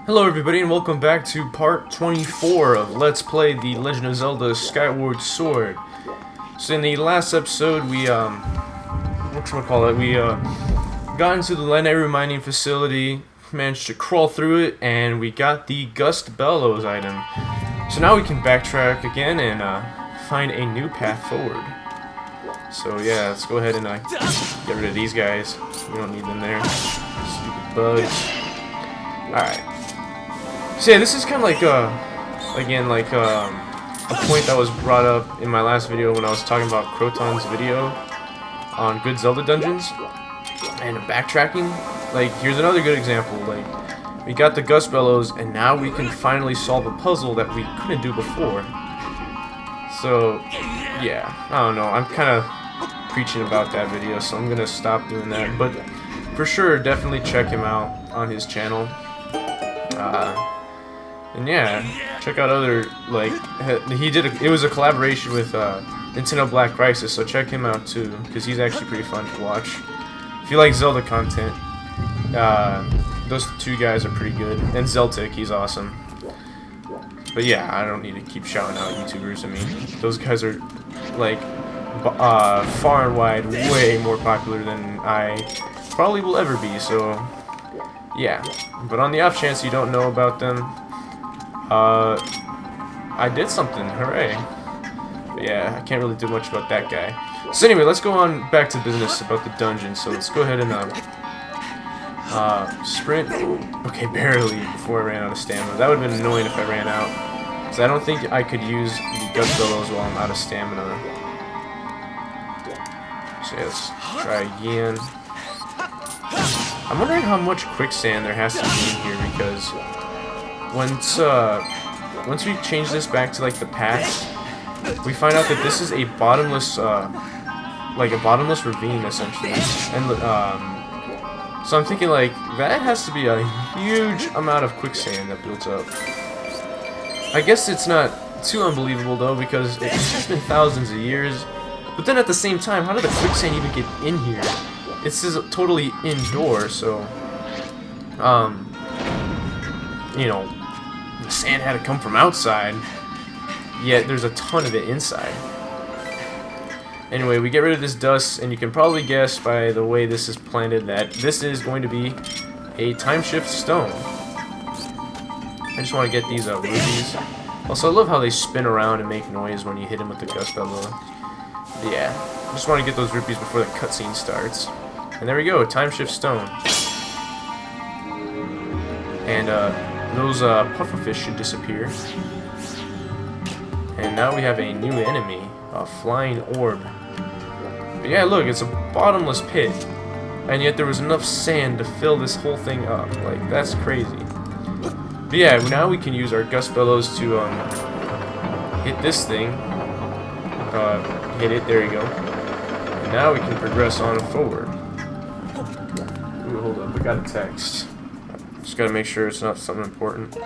Hello everybody and welcome back to part 24 of Let's Play The Legend of Zelda Skyward Sword. So in the last episode we got into the Lanayru mining facility, managed to crawl through it, and we got the Gust Bellows item. So now we can backtrack again and find a new path forward. So yeah, let's go ahead and get rid of these guys. We don't need them there. Stupid bugs. Alright. So yeah, this is kind of like, a point that was brought up in my last video when I was talking about Croton's video on good Zelda dungeons and backtracking. Like, here's another good example. Like, we got the Gust Bellows, and now we can finally solve a puzzle that we couldn't do before. So, yeah, I don't know. I'm kind of preaching about that video, so I'm gonna stop doing that. But for sure, definitely check him out on his channel. And yeah, check out other, like, it was a collaboration with Nintendo Black Crisis, so check him out too, because he's actually pretty fun to watch. If you like Zelda content, those two guys are pretty good, and Zeltic, he's awesome. But yeah, I don't need to keep shouting out YouTubers. I mean, those guys are, like, far and wide way more popular than I probably will ever be, so yeah. But on the off chance you don't know about them, I did something, hooray. But yeah, I can't really do much about that guy. So anyway, let's go on back to business about the dungeon. So let's go ahead and sprint. Okay, barely, before I ran out of stamina. That would have been annoying if I ran out, because I don't think I could use the Gust Bellows while I'm out of stamina. So yeah, let's try again. I'm wondering how much quicksand there has to be in here, because once we change this back to like the past, we find out that this is a bottomless, like a bottomless ravine essentially, and so I'm thinking like that has to be a huge amount of quicksand that builds up. I guess it's not too unbelievable though, because it's been thousands of years. But then at the same time, how did the quicksand even get in here? It's just totally indoor, so you know, the sand had to come from outside, yet there's a ton of it inside. Anyway, we get rid of this dust, and you can probably guess by the way this is planted that this is going to be a time shift stone. I just want to get these rubies. Also, I love how they spin around and make noise when you hit them with the Gust Bellow. Yeah, I just want to get those rupees before the cutscene starts. And there we go, time shift stone. And those pufferfish should disappear. And now we have a new enemy, a flying orb. But yeah, look, it's a bottomless pit, and yet there was enough sand to fill this whole thing up. Like, that's crazy. But yeah, now we can use our Gust Bellows to hit this thing. Hit it, there you go. And now we can progress on forward. Ooh, hold up, I got a text. Just gotta make sure it's not something important.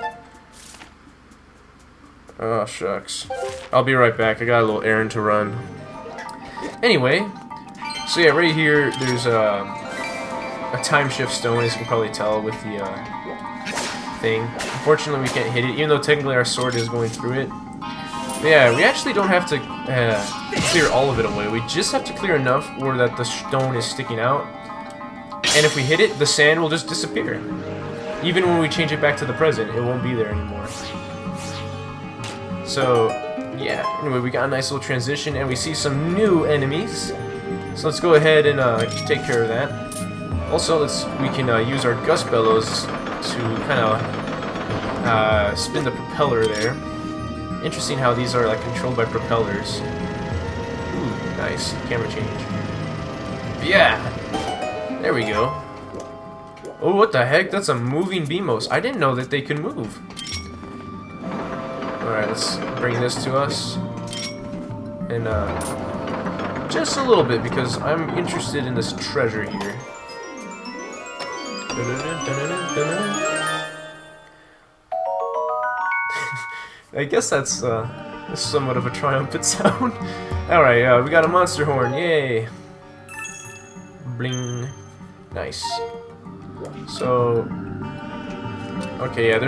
Oh, shucks. I'll be right back, I got a little errand to run. Anyway, so yeah, right here, there's a time shift stone, as you can probably tell with the thing. Unfortunately, we can't hit it, even though technically our sword is going through it. But yeah, we actually don't have to clear all of it away. We just have to clear enough where that the stone is sticking out. And if we hit it, the sand will just disappear. Even when we change it back to the present, it won't be there anymore. So, yeah. Anyway, we got a nice little transition, and we see some new enemies. So let's go ahead and take care of that. Also, we can use our Gust Bellows to kind of spin the propeller there. Interesting how these are like controlled by propellers. Ooh, nice camera change. But yeah, there we go. Oh, what the heck? That's a moving Beamos. I didn't know that they could move. Alright, let's bring this to us. And, just a little bit, because I'm interested in this treasure here. I guess that's, somewhat of a triumphant sound. Alright, we got a monster horn, yay! Bling. Nice. So, okay, yeah,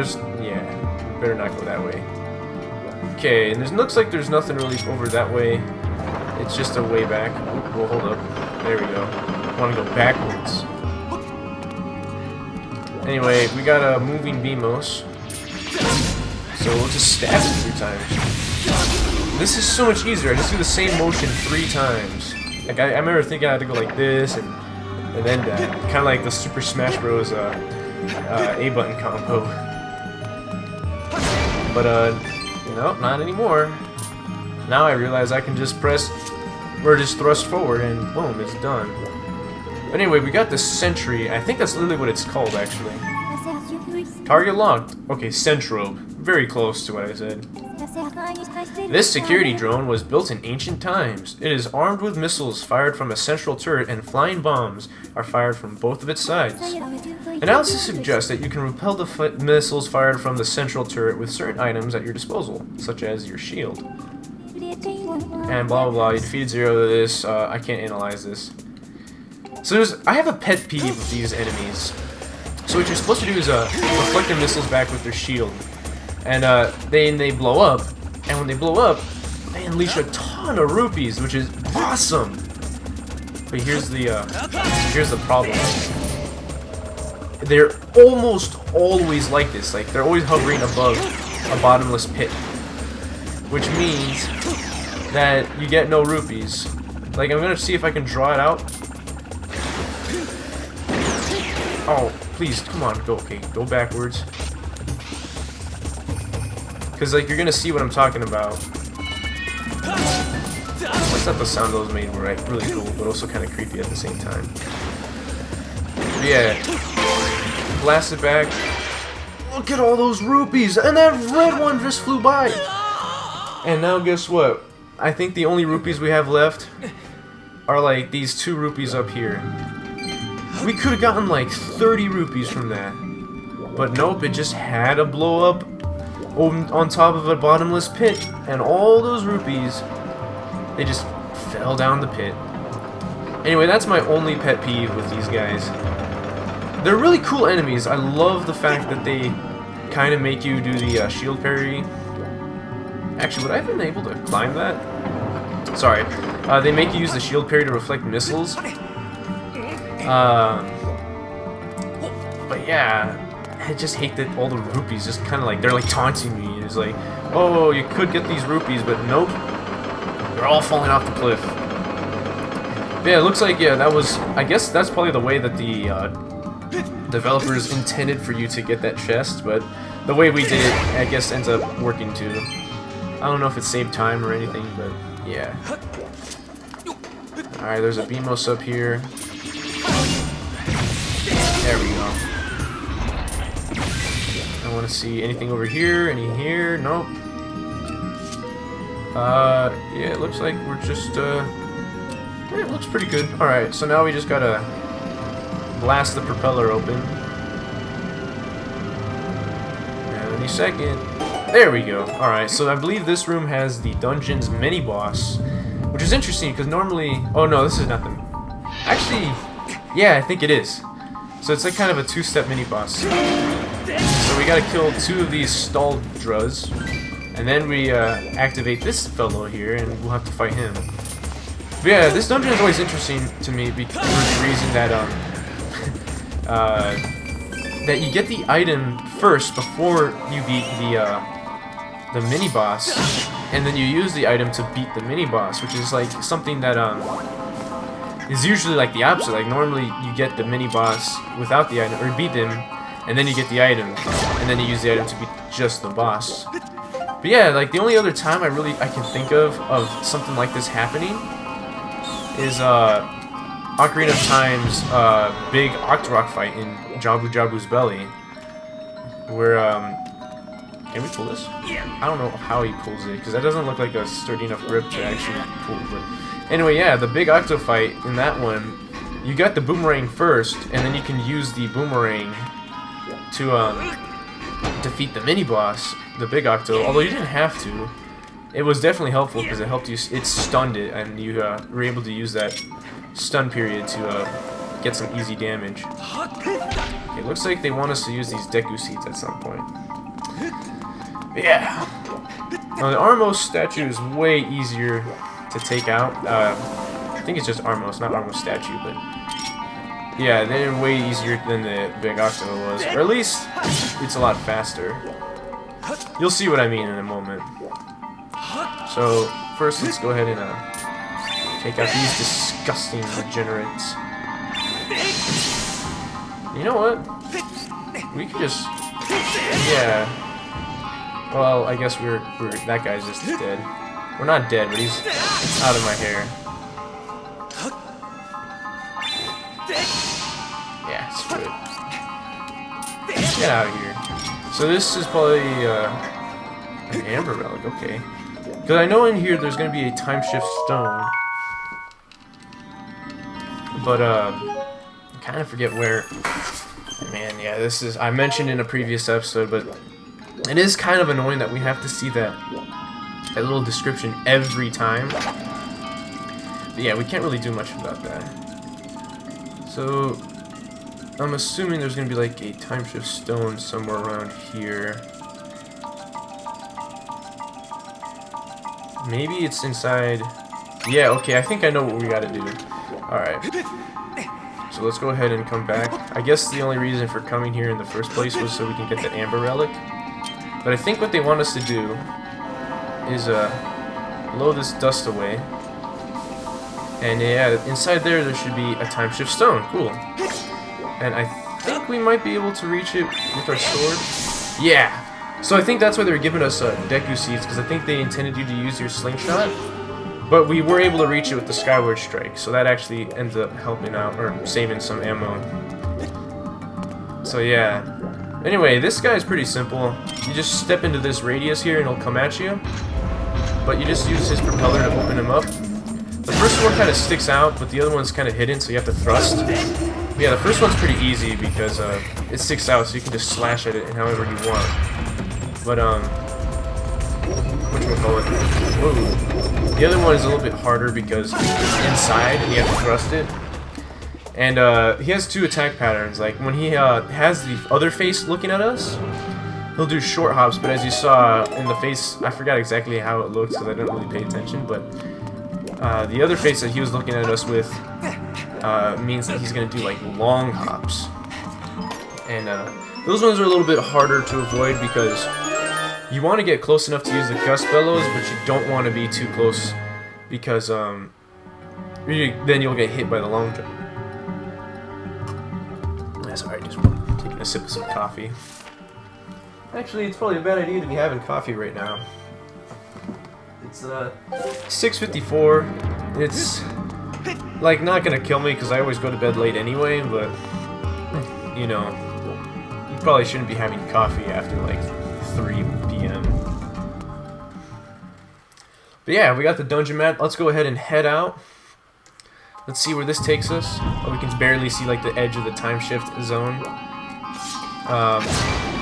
better not go that way. Okay, and looks like there's nothing really over that way. It's just a way back. We'll hold up. There we go. I want to go backwards. Anyway, we got a moving BMOS. So we'll just stab it 3 times. This is so much easier. I just do the same motion 3 times. Like I remember thinking I had to go like this and then that. Kind of like the Super Smash Bros. A button combo. But nope, not anymore. Now I realize I can just press or just thrust forward and boom, it's done. But anyway, we got the sentry. I think that's literally what it's called, actually. Target locked. Okay, Centrobe. Very close to what I said. This security drone was built in ancient times. It is armed with missiles fired from a central turret, and flying bombs are fired from both of its sides. Analysis suggests that you can repel the missiles fired from the central turret with certain items at your disposal, such as your shield. And blah blah blah. You defeated Zero to this. I can't analyze this. So I have a pet peeve with these enemies. So what you're supposed to do is reflect their missiles back with their shield, and they blow up. And when they blow up, they unleash a ton of rupees, which is awesome. But here's the problem. They're almost always like this. Like they're always hovering above a bottomless pit, which means that you get no rupees. Like I'm gonna see if I can draw it out. Oh, please, come on, go backwards. Cause like you're gonna see what I'm talking about. That's not the sound those made were like really cool, but also kind of creepy at the same time. But yeah, blast it back. Look at all those rupees, and that red one just flew by. And now guess what? I think the only rupees we have left are like these 2 rupees up here. We could have gotten like 30 rupees from that. But nope, it just had to blow up on top of a bottomless pit. And all those rupees, they just fell down the pit. Anyway, that's my only pet peeve with these guys. They're really cool enemies. I love the fact that they kind of make you do the shield parry. Actually, would I have been able to climb that? Sorry. They make you use the shield parry to reflect missiles. But yeah, I just hate that all the rupees just kind of like, they're like taunting me. It's like, oh, you could get these rupees, but nope. They're all falling off the cliff. But yeah, it looks like, yeah, that was, I guess that's probably the way that the developers intended for you to get that chest, but the way we did it, I guess, ends up working too. I don't know if it saved time or anything, but yeah. Alright, there's a BMOS up here. There we go. I want to see anything over here, any here, nope. Yeah, it looks like we're just, yeah, it looks pretty good. Alright, so now we just gotta blast the propeller open. And any second. There we go. Alright, so I believe this room has the dungeon's mini-boss, which is interesting because normally... Oh no, this is not the... Actually, yeah, I think it is. So it's like kind of a 2-step mini-boss. So we gotta kill 2 of these stalled Druz, and then we activate this fellow here, and we'll have to fight him. But yeah, this dungeon is always interesting to me because for the reason that that you get the item first before you beat the mini boss, and then you use the item to beat the mini boss, which is like something that is usually like the opposite. Like normally you get the mini boss without the item, or beat them, and then you get the item, and then you use the item to beat just the boss. But yeah, like the only other time I can think of something like this happening is Ocarina of Time's big Octorok fight in Jabu Jabu's belly, where can we pull this? I don't know how he pulls it because that doesn't look like a sturdy enough grip to actually pull. But anyway, yeah, the big Octo fight in that one, you got the boomerang first, and then you can use the boomerang to defeat the mini boss, the big Octo. Although you didn't have to. It was definitely helpful because it helped you. It stunned it, and you were able to use that stun period to get some easy damage. Okay, looks like they want us to use these Deku Seeds at some point. But yeah. Now the Armos statue is way easier to take out. I think it's just Armos, not Armos statue, but yeah, they're way easier than the Big Octo was. Or at least it's a lot faster. You'll see what I mean in a moment. So first, let's go ahead and take out these disgusting degenerates. You know what? We could just, yeah. Well, I guess we're that guy's just dead. We're not dead, but he's out of my hair. Yeah, screw it. Get out of here. So this is probably an Amber Relic, okay. Because I know in here there's going to be a Time Shift Stone. But, I kind of forget where. Man, yeah, this is, I mentioned in a previous episode, but it is kind of annoying that we have to see that little description every time. But yeah, we can't really do much about that. So, I'm assuming there's going to be like a Time Shift Stone somewhere around here. Maybe it's inside. Yeah, okay, I think I know what we gotta do. Alright. So let's go ahead and come back. I guess the only reason for coming here in the first place was so we can get that Amber Relic. But I think what they want us to do is blow this dust away. And yeah, inside there should be a Time Shift Stone. Cool. And I think we might be able to reach it with our sword. Yeah! So I think that's why they were giving us Deku Seeds, because I think they intended you to use your slingshot. But we were able to reach it with the Skyward Strike, so that actually ended up helping out, or saving some ammo. So yeah. Anyway, this guy is pretty simple. You just step into this radius here and he'll come at you. But you just use his propeller to open him up. The first one kind of sticks out, but the other one's kind of hidden, so you have to thrust. But yeah, the first one's pretty easy because it sticks out, so you can just slash at it however you want. But, whatchamacallit? Whoa. The other one is a little bit harder because it's inside and you have to thrust it. And, he has two attack patterns. Like, when he, has the other face looking at us, he'll do short hops, but as you saw in the face, I forgot exactly how it looks because I didn't really pay attention, but, the other face that he was looking at us with, means that he's gonna do, like, long hops. And, those ones are a little bit harder to avoid because you want to get close enough to use the Gust Bellows, but you don't want to be too close because then you'll get hit by the long jump. Sorry, just taking a sip of some coffee. Actually, it's probably a bad idea to be having coffee right now. It's 6:54. It's like not gonna kill me because I always go to bed late anyway, but you know, you probably shouldn't be having coffee after like 3 p.m. But yeah, we got the dungeon map. Let's go ahead and head out. Let's see where this takes us. Oh, we can barely see like the edge of the time shift zone.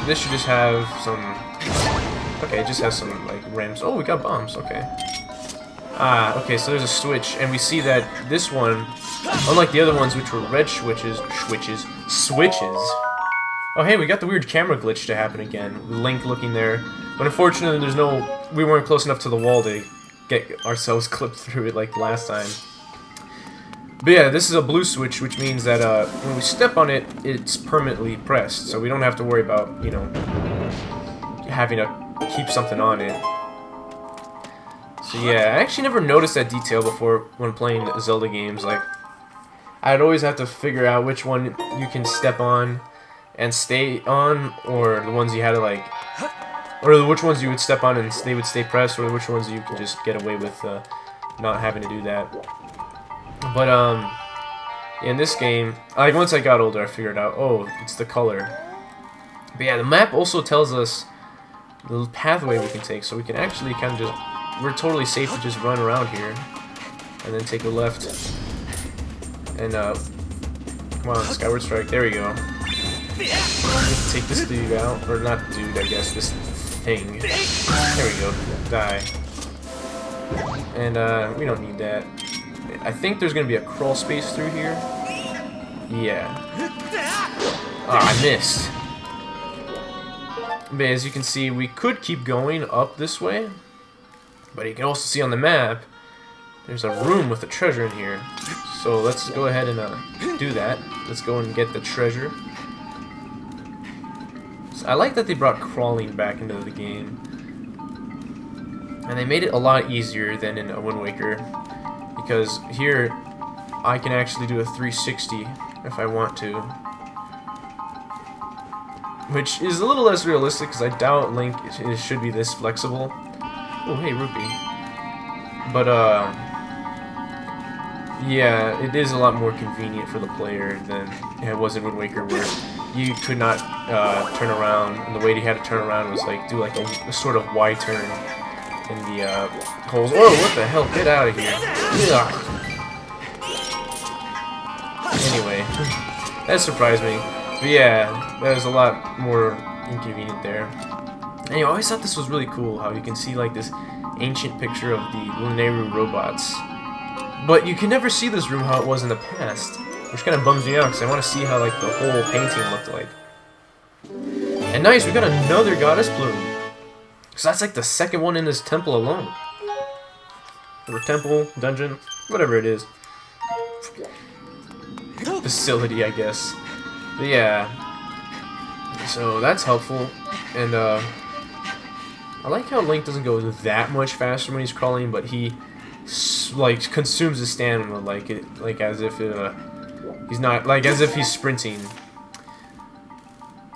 This should just have some. Okay, it just has some like rims. Oh, we got bombs. Okay. Okay, so there's a switch, and we see that this one, unlike the other ones, which were red switches. Oh, hey, we got the weird camera glitch to happen again. Link looking there, but unfortunately, we weren't close enough to the wall to get ourselves clipped through it like last time. But yeah, this is a blue switch, which means that when we step on it, it's permanently pressed, so we don't have to worry about, you know, having to keep something on it. So yeah, I actually never noticed that detail before when playing Zelda games. Like, I'd always have to figure out which one you can step on and stay on, or the ones you had to like, or which ones you would step on and they would stay pressed, or which ones you can just get away with not having to do that. But in this game, like once I got older, I figured out, oh, it's the color. But yeah, the map also tells us the pathway we can take, so we can actually kind of just, we're totally safe to just run around here, and then take a left, and come on, Skyward Strike, there we go. Take this dude out, or not dude, I guess, this thing. There we go, die. And we don't need that. I think there's gonna be a crawl space through here. Yeah. Ah, I missed. But as you can see, we could keep going up this way. But you can also see on the map, there's a room with a treasure in here. So let's go ahead and do that. Let's go and get the treasure. So I like that they brought crawling back into the game. And they made it a lot easier than in Wind Waker. Because here, I can actually do a 360 if I want to. Which is a little less realistic because I doubt Link should be this flexible. Oh, hey, Rupee. But, yeah, it is a lot more convenient for the player than it was in Wind Waker, where you could not turn around, and the way you had to turn around was like do like a sort of Y turn in the holes. Oh, what the hell? Get out of here! Ugh. Anyway, that surprised me. But yeah, that was a lot more inconvenient there. Anyway, I always thought this was really cool how you can see like this ancient picture of the Lanayru robots. But you can never see this room how it was in the past, which kind of bums me out because I want to see how like the whole painting looked like. And nice, we got another goddess plume. So that's like the second one in this temple alone. Or temple, dungeon, whatever it is. Facility, I guess. But yeah. So that's helpful. And I like how Link doesn't go that much faster when he's crawling, but he like consumes his stamina like as if he's not like as if he's sprinting.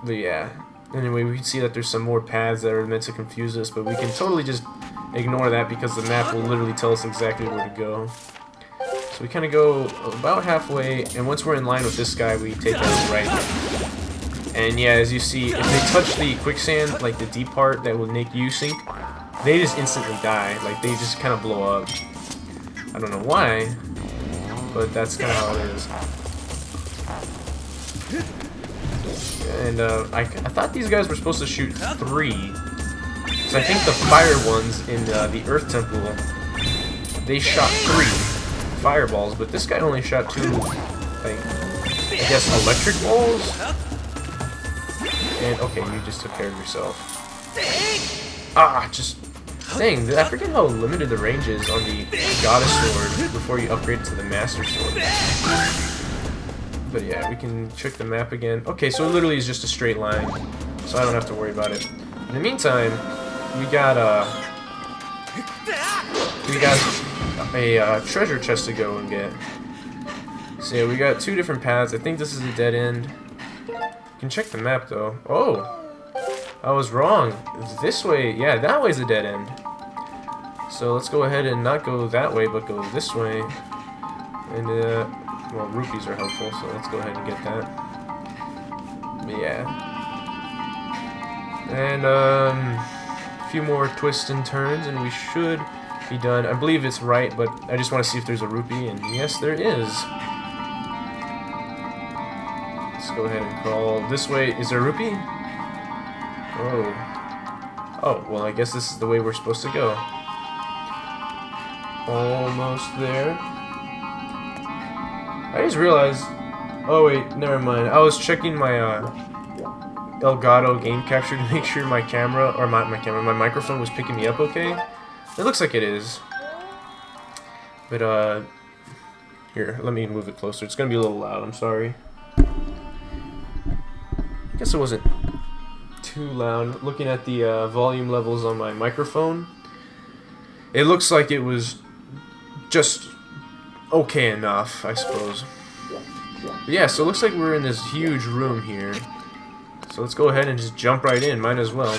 But yeah. Anyway, we can see that there's some more paths that are meant to confuse us, but we can totally just ignore that because the map will literally tell us exactly where to go. So we kind of go about halfway, and once we're in line with this guy, we take a right. And yeah, as you see, if they touch the quicksand, like the deep part that will make you sink, they just instantly die. Like, they just kind of blow up. I don't know why, but that's kind of how it is. And I thought these guys were supposed to shoot 3. So I think the fire ones in the Earth Temple, they shot 3 fireballs, but this guy only shot 2, like, I guess electric balls? And, okay, you just took care of yourself. Ah, just, dang, I forget how limited the range is on the Goddess Sword before you upgrade to the Master Sword. But yeah, we can check the map again. Okay, so it literally is just a straight line, so I don't have to worry about it. In the meantime, we got a treasure chest to go and get. So yeah, we got 2 different paths. I think this is a dead end. You can check the map though. Oh, I was wrong. It's this way. Yeah, that way's a dead end. So let's go ahead and not go that way, but go this way. And well, rupees are helpful, so let's go ahead and get that. But yeah. And a few more twists and turns, and we should be done. I believe it's right, but I just want to see if there's a rupee, and yes, there is. Let's go ahead and crawl this way. Is there a rupee? Oh. Oh, well, I guess this is the way we're supposed to go. Almost there. I just realized... Oh, wait, never mind. I was checking my Elgato game capture to make sure my camera, or my microphone was picking me up okay. It looks like it is. But, here, let me move it closer. It's gonna be a little loud, I'm sorry. I guess it wasn't too loud. Looking at the volume levels on my microphone, it looks like it was just okay enough, I suppose. But yeah, so it looks like we're in this huge room here. So let's go ahead and just jump right in, might as well.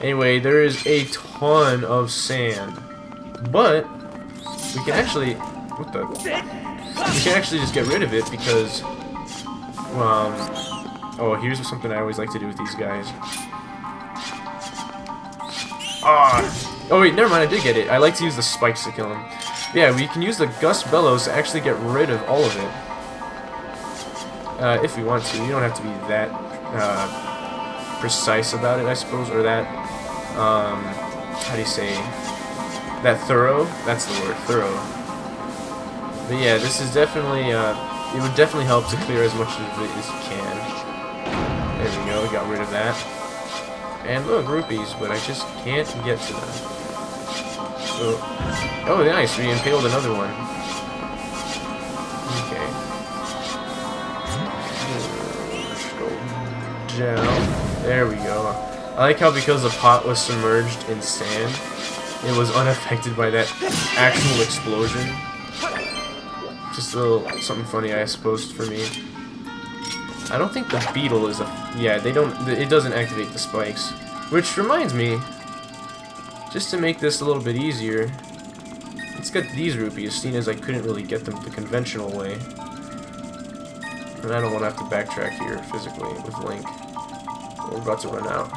Anyway, there is a ton of sand. But we can actually we can actually just get rid of it because oh, here's something I always like to do with these guys. Ah! Oh wait, never mind, I did get it. I like to use the spikes to kill him. Yeah, we can use the Gust Bellows to actually get rid of all of it. If we want to. You don't have to be that precise about it, I suppose, or that, how do you say, that thorough? That's the word, thorough. But yeah, this is definitely it would definitely help to clear as much of it as you can. There we go, we got rid of that. And look, rupees, but I just can't get to them. So, oh nice, we impaled another one. Okay. Let's go down. There we go. I like how because the pot was submerged in sand, it was unaffected by that actual explosion. Just a little something funny, I suppose, for me. I don't think the beetle is a... Yeah, they don't... It doesn't activate the spikes. Which reminds me, just to make this a little bit easier, let's get these rupees, seeing as I couldn't really get them the conventional way. And I don't want to have to backtrack here physically with Link. We're about to run out.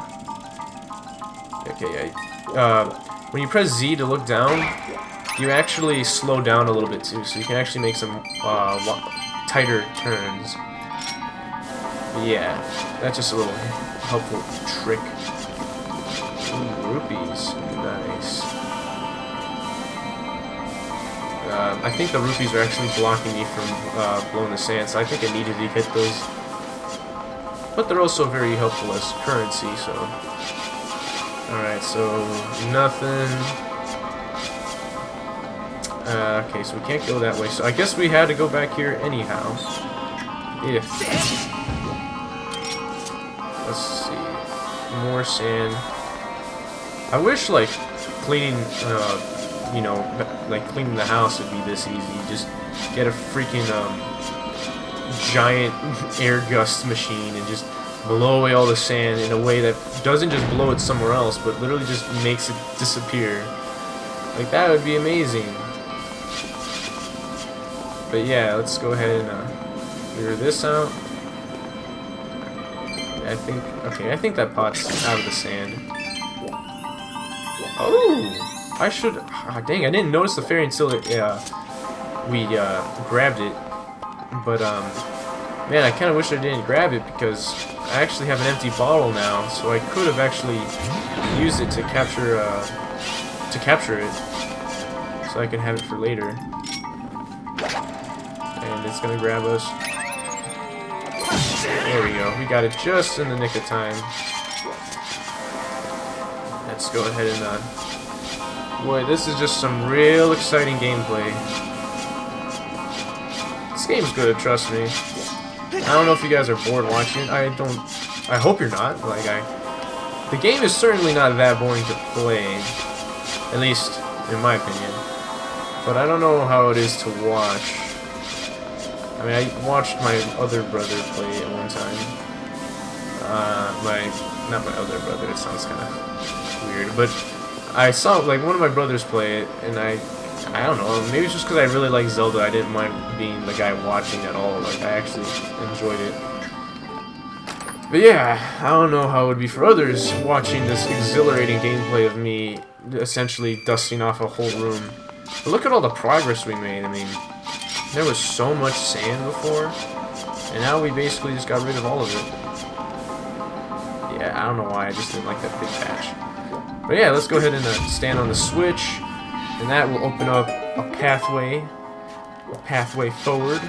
Okay, when you press Z to look down, you actually slow down a little bit too, so you can actually make some tighter turns. But yeah, that's just a little helpful trick. Ooh, rupees, nice. I think the rupees are actually blocking me from blowing the sand, so I think I needed to hit those. But they're also very helpful as currency, so... Alright, so nothing. Okay, so we can't go that way. So I guess we had to go back here anyhow. If. Let's see. More sand. I wish, like, cleaning, you know, like cleaning the house would be this easy. Just get a freaking, giant air gust machine and just blow away all the sand in a way that doesn't just blow it somewhere else, but literally just makes it disappear. Like, that would be amazing. But yeah, let's go ahead and clear this out. I think, okay, I think that pot's out of the sand. Oh! I should, dang, I didn't notice the fairy until it, we grabbed it. But, man, I kind of wish I didn't grab it because I actually have an empty bottle now, so I could have actually used it to capture it, so I can have it for later. And it's gonna grab us. There we go. We got it just in the nick of time. Let's go ahead and boy, this is just some real exciting gameplay. This game's good, trust me. I don't know if you guys are bored watching it. I hope you're not. Like, the game is certainly not that boring to play, at least in my opinion. But I don't know how it is to watch. I mean, I watched my other brother play at one time. Not my other brother. It sounds kind of weird, but I saw like one of my brothers play it, and I don't know, maybe it's just because I really like Zelda, I didn't mind being the guy watching at all. Like, I actually enjoyed it. But yeah, I don't know how it would be for others watching this exhilarating gameplay of me essentially dusting off a whole room. But look at all the progress we made. I mean, there was so much sand before, and now we basically just got rid of all of it. Yeah, I don't know why, I just didn't like that big patch. But yeah, let's go ahead and stand on the switch. And that will open up a pathway forward.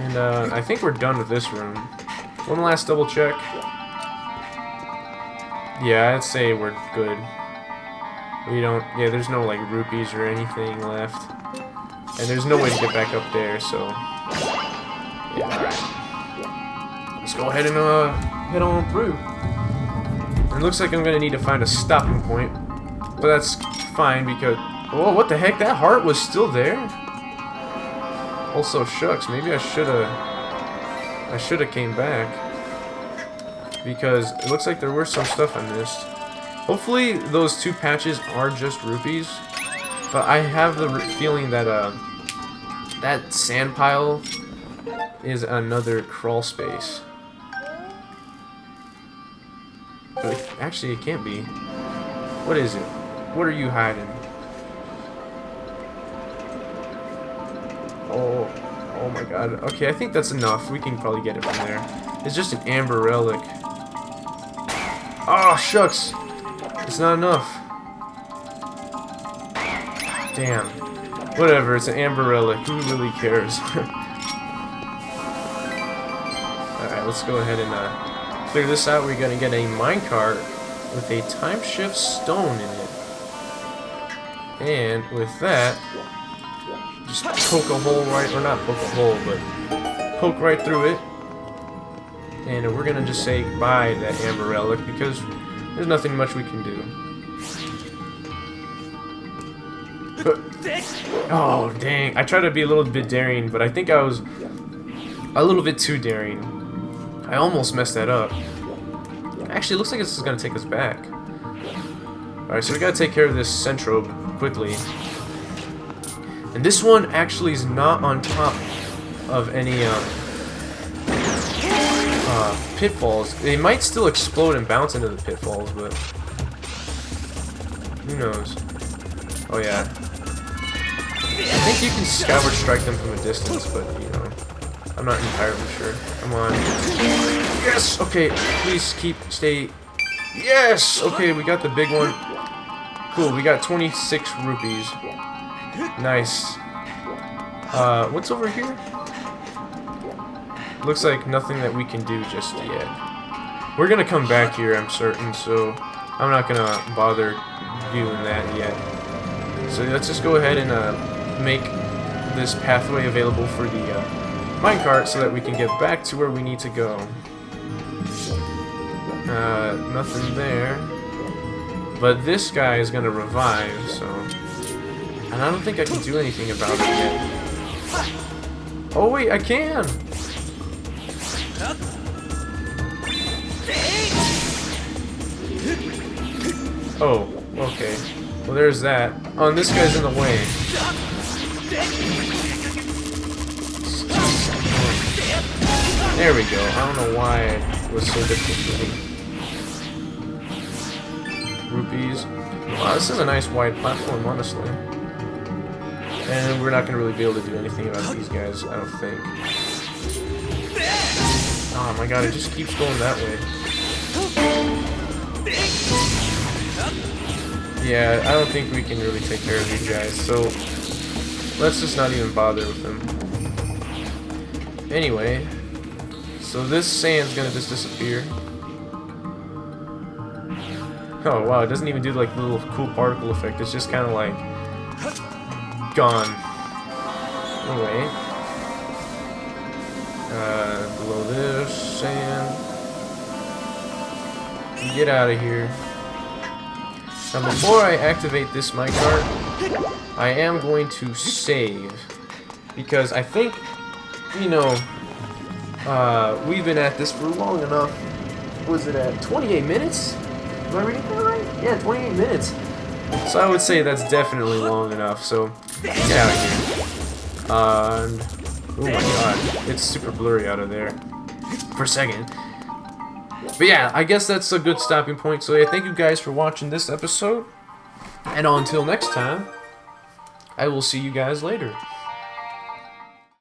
And I think we're done with this room. One last double check. Yeah, I'd say we're good. We don't, yeah, there's no like rupees or anything left. And there's no way to get back up there, so yeah, alright. Let's go ahead and head on through. It looks like I'm gonna need to find a stopping point. But that's fine because... Oh, what the heck? That heart was still there? Also, shucks. Maybe I should've came back. Because it looks like there were some stuff I missed. Hopefully, those two patches are just rupees. But I have the feeling that, that sand pile is another crawl space. But actually, it can't be. What is it? What are you hiding? Oh my god. Okay, I think that's enough. We can probably get it from there. It's just an amber relic. Oh, shucks. It's not enough. Damn. Whatever, it's an amber relic. Who really cares? Alright, let's go ahead and clear this out. We're gonna get a minecart with a time shift stone in it. And with that, just poke a hole right, or not poke a hole, but poke right through it. And we're gonna just say goodbye to that amber relic because there's nothing much we can do. Oh, dang. I tried to be a little bit daring, but I think I was a little bit too daring. I almost messed that up. Actually, it looks like this is going to take us back. Alright, so we got to take care of this centrobe quickly. And this one actually is not on top of any pitfalls. They might still explode and bounce into the pitfalls, but who knows? Oh, yeah. I think you can Skyward strike them from a distance, but, you know, I'm not entirely sure. Come on. Yes! Okay, please stay. Yes! Okay, we got the big one. Cool, we got 26 rupees. Nice. What's over here? Looks like nothing that we can do just yet. We're gonna come back here, I'm certain, so I'm not gonna bother doing that yet. So let's just go ahead and make this pathway available for the minecart so that we can get back to where we need to go. Nothing there. But this guy is gonna revive, so... And I don't think I can do anything about it yet. Oh wait, I can! Oh, okay. Well, there's that. Oh, and this guy's in the way. There we go. I don't know why it was so difficult for me. Rupees. Wow, this is a nice wide platform, honestly. And we're not going to really be able to do anything about these guys, I don't think. Oh my god, it just keeps going that way. Yeah, I don't think we can really take care of these guys, so let's just not even bother with them. Anyway, so this sand's gonna just disappear. Oh wow, it doesn't even do like the little cool particle effect, it's just kind of like gone. Anyway, below this sand, get out of here. Now before I activate this minecart, I am going to save, because I think, you know, we've been at this for long enough. Was it at 28 minutes? Am I reading that right? Yeah, 28 minutes. So I would say that's definitely long enough, so get out of here. And, oh my god, it's super blurry out of there for a second. But yeah, I guess that's a good stopping point. So yeah, thank you guys for watching this episode. And until next time, I will see you guys later.